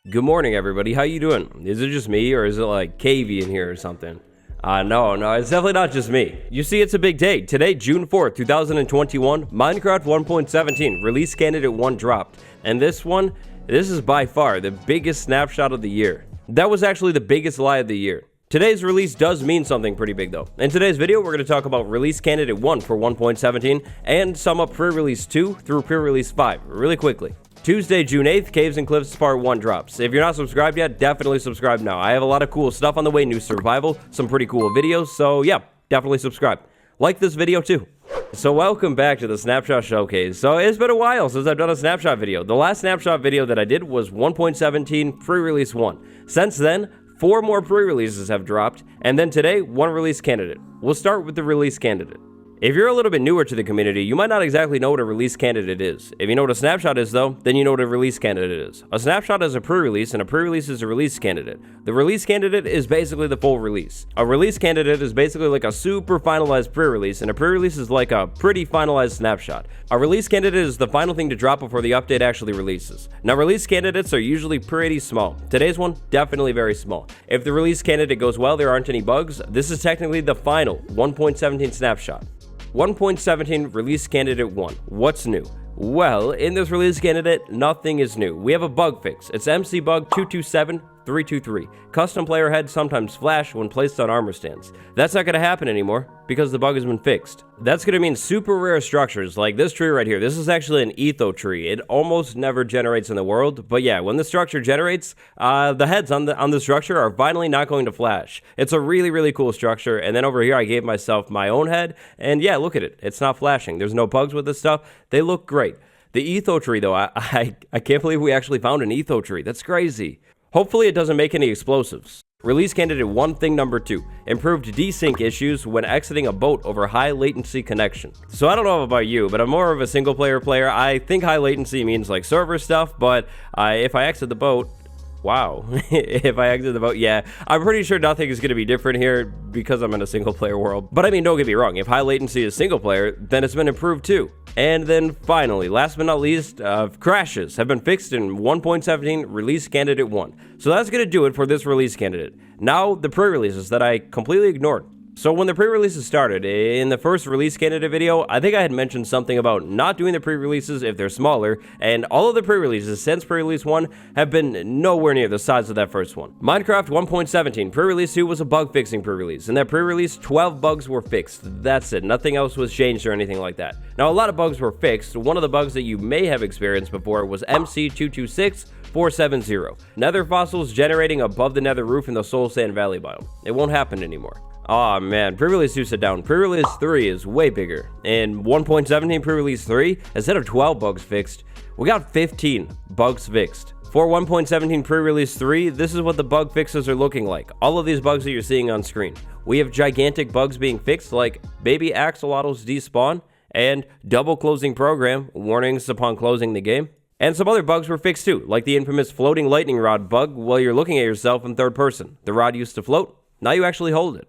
Good morning, everybody. How you doing? Is it just me, or is it like cavey in here or something? No, it's definitely not just me. You see, it's a big day. Today, June 4th, 2021, Minecraft 1.17, release candidate 1 dropped. And this is by far the biggest snapshot of the year. That was actually the biggest lie of the year. Today's release does mean something pretty big though. In today's video, we're going to talk about release candidate 1 for 1.17 and sum up pre-release 2 through pre-release 5 really quickly. Tuesday, June 8th, Caves and Cliffs Part 1 drops. If you're not subscribed yet, definitely subscribe now. I have a lot of cool stuff on the way, new survival, some pretty cool videos, so yeah, definitely subscribe. Like this video too. So welcome back to the Snapshot Showcase. So it's been a while since I've done a Snapshot video. The last Snapshot video that I did was 1.17 pre-release 1. Since then, 4 more pre-releases have dropped, and then today, 1 release candidate. We'll start with the release candidate. If you're a little bit newer to the community, you might not exactly know what a release candidate is. If you know what a snapshot is though, then you know what a release candidate is. A snapshot is a pre-release, and a pre-release is a release candidate. The release candidate is basically the full release. A release candidate is basically like a super finalized pre-release, and a pre-release is like a pretty finalized snapshot. A release candidate is the final thing to drop before the update actually releases. Now, release candidates are usually pretty small. Today's one, definitely very small. If the release candidate goes well, there aren't any bugs, this is technically the final 1.17 snapshot. 1.17 release candidate 1. What's new? Well, in this release candidate, nothing is new. We have a bug fix. It's MC bug 227323. Custom player heads sometimes flash when placed on armor stands. That's not going to happen anymore because the bug has been fixed. That's going to mean super rare structures like this tree right here. This is actually an etho tree. It almost never generates in the world, but yeah, when the structure generates, the heads on the structure are finally not going to flash. It's a really cool structure. And then over here, I gave myself my own head, and yeah, look at it. It's not flashing. There's no bugs with this stuff. They look great. The etho tree, though, I can't believe we actually found an etho tree. That's crazy. Hopefully, it doesn't make any explosives. Release candidate 1 thing number 2. Improved desync issues when exiting a boat over high latency connection. So I don't know about you, but I'm more of a single player. I think high latency means like server stuff, but if I exit the boat, wow. If I exit the boat, yeah, I'm pretty sure nothing is going to be different here because I'm in a single player world. But I mean, don't get me wrong, if high latency is single player, then it's been improved too. And then finally, last but not least, crashes have been fixed in 1.17 release candidate 1. So that's going to do it for this release candidate. Now, the pre-releases that I completely ignored. So when the pre-releases started, in the first release candidate video, I think I had mentioned something about not doing the pre-releases if they're smaller, and all of the pre-releases since pre-release 1 have been nowhere near the size of that first one. Minecraft 1.17 pre-release 2 was a bug-fixing pre-release. In that pre-release, 12 bugs were fixed. That's it. Nothing else was changed or anything like that. Now, a lot of bugs were fixed. One of the bugs that you may have experienced before was MC226470. Nether fossils generating above the nether roof in the Soul Sand Valley biome. It won't happen anymore. Aw, man, pre-release 2 sit down. Pre-release 3 is way bigger. In 1.17 pre-release 3, instead of 12 bugs fixed, we got 15 bugs fixed. For 1.17 pre-release 3, this is what the bug fixes are looking like. All of these bugs that you're seeing on screen. We have gigantic bugs being fixed like baby axolotls despawn and double closing program warnings upon closing the game. And some other bugs were fixed too, like the infamous floating lightning rod bug while you're looking at yourself in third person. The rod used to float, now you actually hold it.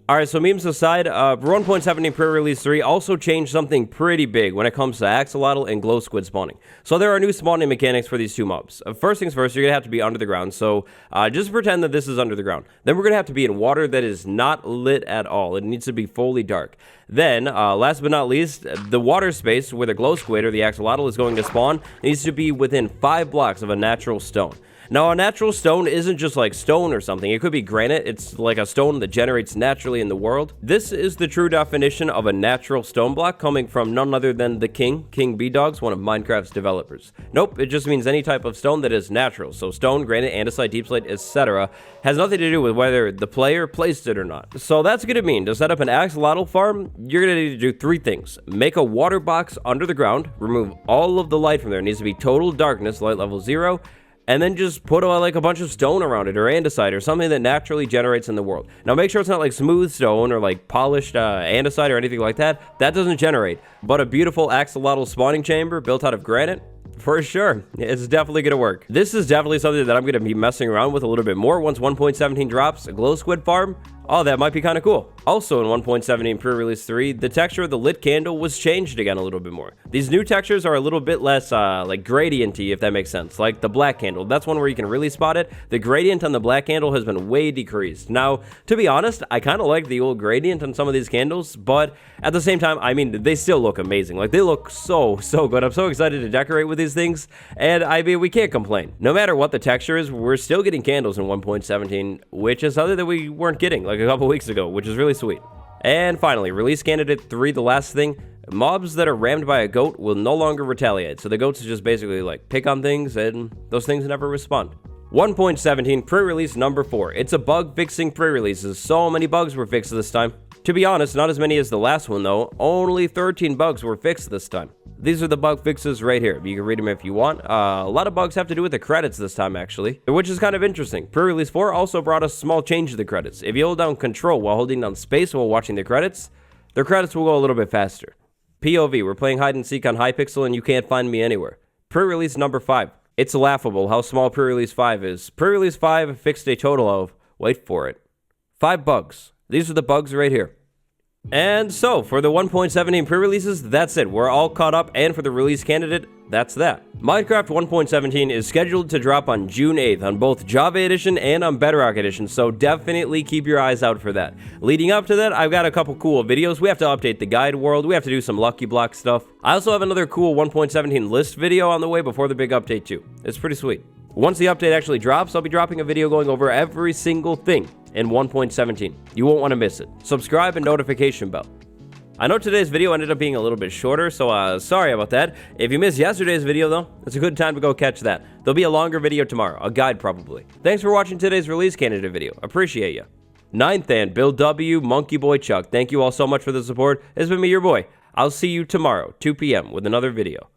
Alright, so memes aside, 1.17 pre-release 3 also changed something pretty big when it comes to axolotl and glow squid spawning. So there are new spawning mechanics for these two mobs. First things first, you're going to have to be under the ground, so just pretend that this is under the ground. Then we're going to have to be in water that is not lit at all. It needs to be fully dark. Then, last but not least, the water space where the glow squid or the axolotl is going to spawn needs to be within 5 blocks of a natural stone. Now, a natural stone isn't just like stone or something. It could be granite. It's like a stone that generates naturally in the world. This is the true definition of a natural stone block coming from none other than the King B-Dogs, one of Minecraft's developers. Nope, it just means any type of stone that is natural. So stone, granite, andesite, deep slate, etc. has nothing to do with whether the player placed it or not. So that's going to mean to set up an axolotl farm, you're going to need to do 3 things. Make a water box under the ground, remove all of the light from there. It needs to be total darkness, light level 0. And then just put like a bunch of stone around it or andesite or something that naturally generates in the world. Now make sure it's not like smooth stone or like polished andesite or anything like that. That doesn't generate. But a beautiful axolotl spawning chamber built out of granite, for sure, it's definitely going to work. This is definitely something that I'm going to be messing around with a little bit more once 1.17 drops. A glow squid farm, Oh, that might be kind of cool. Also in 1.17 pre-release 3, the texture of the lit candle was changed again a little bit more. These new textures are a little bit less like gradient-y, if that makes sense. Like the black candle, that's one where you can really spot it. The gradient on the black candle has been way decreased. Now, to be honest, I kind of like the old gradient on some of these candles, but at the same time, I mean, they still look amazing. Like they look so good. I'm so excited to decorate with these things, and I mean, we can't complain. No matter what the texture is, we're still getting candles in 1.17, which is something that we weren't getting like a couple weeks ago, which is really sweet. And finally, release candidate 3, the last thing, mobs that are rammed by a goat will no longer retaliate. So the goats just basically like pick on things and those things never respond. 1.17 pre-release number 4. It's a bug fixing pre-releases. So many bugs were fixed this time. To be honest, not as many as the last one though. Only 13 bugs were fixed this time. These are the bug fixes right here. You can read them if you want. A lot of bugs have to do with the credits this time actually, which is kind of interesting. Pre-release 4 also brought a small change to the credits. If you hold down control while holding down space while watching the credits will go a little bit faster. POV, we're playing hide and seek on Hypixel and you can't find me anywhere. Pre-release number 5. It's laughable how small pre-release 5 is. Pre-release 5 fixed a total of, wait for it, 5 bugs. These are the bugs right here. And so, for the 1.17 pre-releases, that's it. We're all caught up, and for the release candidate, that's that. Minecraft 1.17 is scheduled to drop on June 8th on both Java Edition and on Bedrock Edition, so definitely keep your eyes out for that. Leading up to that, I've got a couple cool videos. We have to update the guide world, we have to do some Lucky Block stuff. I also have another cool 1.17 list video on the way before the big update too. It's pretty sweet. Once the update actually drops, I'll be dropping a video going over every single thing in 1.17. You won't want to miss it. Subscribe and notification bell. I know today's video ended up being a little bit shorter, so sorry about that. If you missed yesterday's video though, it's a good time to go catch that. There'll be a longer video tomorrow, a guide probably. Thanks for watching today's release candidate video. Appreciate ya. 9th and Bill W, Monkey Boy Chuck, thank you all so much for the support. It's been me, your boy. I'll see you tomorrow, 2 p.m. with another video.